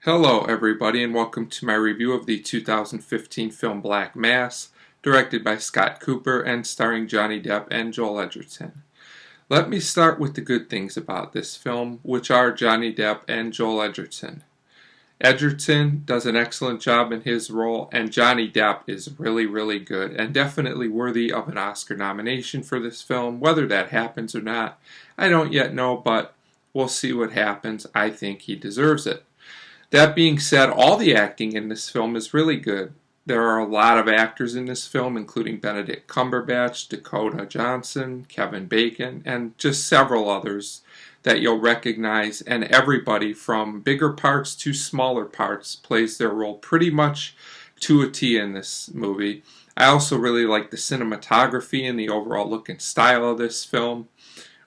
Hello everybody and welcome to my review of the 2015 film Black Mass, directed by Scott Cooper and starring Johnny Depp and Joel Edgerton. Let me start with the good things about this film, which are Johnny Depp and Joel Edgerton. Edgerton does an excellent job in his role, and Johnny Depp is really good and definitely worthy of an Oscar nomination for this film. Whether that happens or not, I don't yet know, but we'll see what happens. I think he deserves it. That being said, all the acting in this film is really good. There are a lot of actors in this film, including Benedict Cumberbatch, Dakota Johnson, Kevin Bacon, and just several others that you'll recognize, and everybody from bigger parts to smaller parts plays their role pretty much to a T in this movie. I also really like the cinematography and the overall look and style of this film,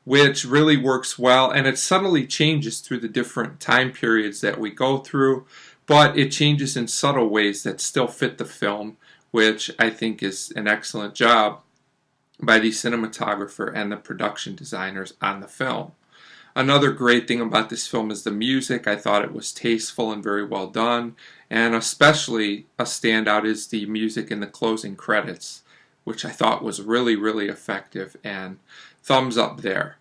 which really works well, and it subtly changes through the different time periods that we go through, but it changes in subtle ways that still fit the film, which I think is an excellent job by the cinematographer and the production designers on the film. Another great thing about this film is the music. I thought it was tasteful and very well done, and especially a standout is the music in the closing credits, which I thought was really effective, and thumbs up there.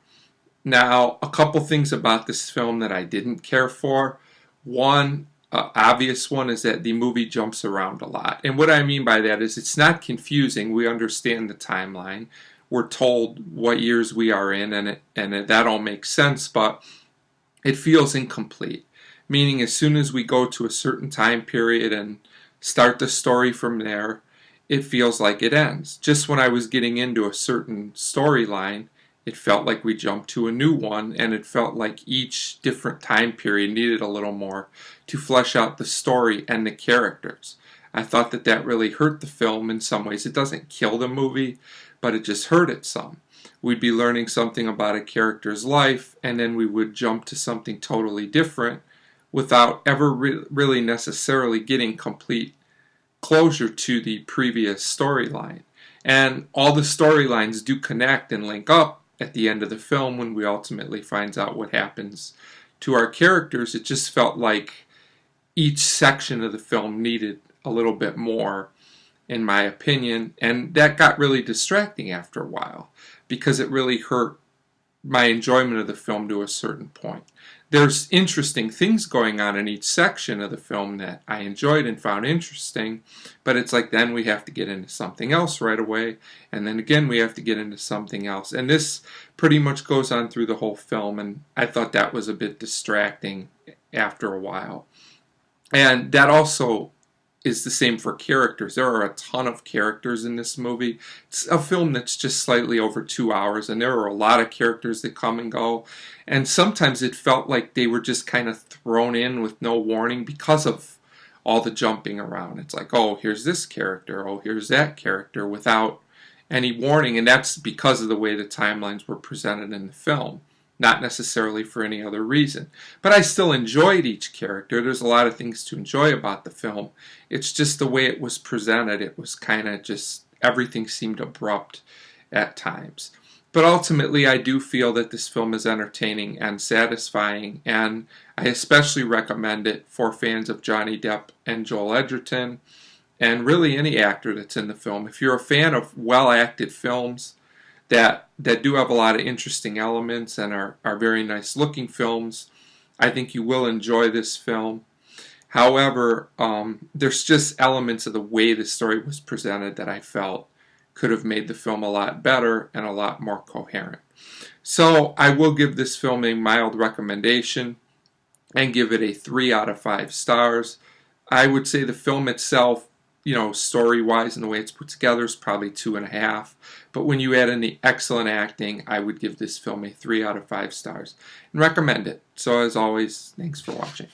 Now, a couple things about this film that I didn't care for. One obvious one is that the movie jumps around a lot. And what I mean by that is it's not confusing. We understand the timeline. We're told what years we are in, and that all makes sense, but it feels incomplete. Meaning as soon as we go to a certain time period and start the story from there, it feels like it ends. Just when I was getting into a certain storyline, it felt like we jumped to a new one, and it felt like each different time period needed a little more to flesh out the story and the characters. I thought that really hurt the film in some ways. It doesn't kill the movie, but it just hurt it some. We'd be learning something about a character's life, and then we would jump to something totally different without ever really necessarily getting complete closure to the previous storyline. And all the storylines do connect and link up at the end of the film when we ultimately find out what happens to our characters. It just felt like each section of the film needed a little bit more, in my opinion, and that got really distracting after a while because it really hurt my enjoyment of the film to a certain point. There's interesting things going on in each section of the film that I enjoyed and found interesting, but it's like then we have to get into something else right away, and then again we have to get into something else. And this pretty much goes on through the whole film, and I thought that was a bit distracting after a while. And that also is the same for characters. There are a ton of characters in this movie. It's a film that's just slightly over 2 hours, and there are a lot of characters that come and go. And sometimes it felt like they were just kind of thrown in with no warning because of all the jumping around. It's like, oh, here's this character, oh, here's that character, without any warning. And that's because of the way the timelines were presented in the film, not necessarily for any other reason. But I still enjoyed each character. There's a lot of things to enjoy about the film. It's just the way it was presented. It was kind of just, everything seemed abrupt at times. But ultimately, I do feel that this film is entertaining and satisfying, and I especially recommend it for fans of Johnny Depp and Joel Edgerton, and really any actor that's in the film. If you're a fan of well-acted films that do have a lot of interesting elements and are very nice looking films, I think you will enjoy this film. However, there's just elements of the way the story was presented that I felt could have made the film a lot better and a lot more coherent. So I will give this film a mild recommendation and give it a 3 out of 5 stars. I would say the film itself, story-wise and the way it's put together, is probably 2.5. But when you add in the excellent acting, I would give this film a 3 out of 5 stars and recommend it. So as always, thanks for watching.